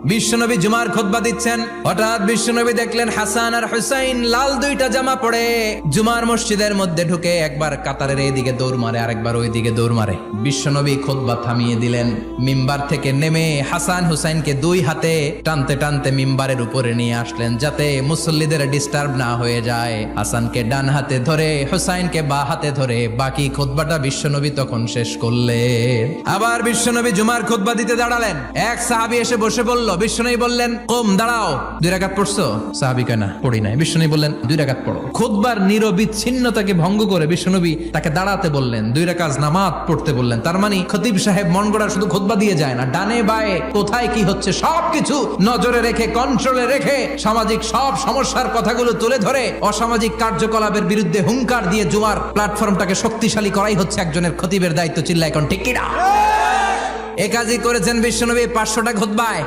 বিশ্বনবী জুমার খুতবা দিচ্ছেন, হঠাৎ বিশ্বনবী দেখলেন হাসান আর হুসাইন লাল দুইটা জামা পরে জুমার মসজিদের মধ্যে ঢুকে একবার কাতারের এইদিকে দৌড় মারে, আরেকবার ওইদিকে দৌড় মারে। বিশ্বনবী খুতবা থামিয়ে দিলেন, মিম্বার থেকে নেমে হাসান হুসাইনকে দুই হাতে টানতে টানতে মিম্বারের উপরে নিয়ে আসলেন যাতে মুসল্লিদের ডিস্টার্ব না হয়ে যায়। হাসানকে ডান হাতে ধরে হুসাইনকে বা হাতে ধরে বাকি খুতবাটা বিশ্বনবী তখন শেষ করলেন। আবার বিশ্বনবী জুমার খুতবা দিতে দাঁড়ালেন, এক সাহাবী এসে বসে বলল, বিশ্বনবী বললেন, কম দাঁড়াও, 2 রাকাত পড়ছো? সাহাবী কয় না, পড়ি নাই। বিশ্বনবী বললেন, 2 রাকাত পড়ো। খুতবার নিরবিচ্ছিন্নতাকে ভঙ্গ করে বিশ্বনবী তাকে দাঁড়াতে বললেন, 2 রাকাত নামাজ পড়তে বললেন। তার মানে খতিব সাহেব মন গড়া শুধু খুতবা দিয়ে যায় না, ডানে বায়ে কোথায় কি হচ্ছে সবকিছু নজরে রেখে, কন্ট্রোলে রেখে সামাজিক সব সমস্যার কথাগুলো তুলে ধরে অসামাজিক কার্যকলাপের বিরুদ্ধে হুঙ্কার দিয়ে জুমার প্ল্যাটফর্মটাকে শক্তিশালী করাই হচ্ছে একজনের খতিবের দায়িত্ব। চিল্লা এখন ঠিক কিনা? এ কাজই করেছেন বিশ্বনবী 500টা খুতবায়।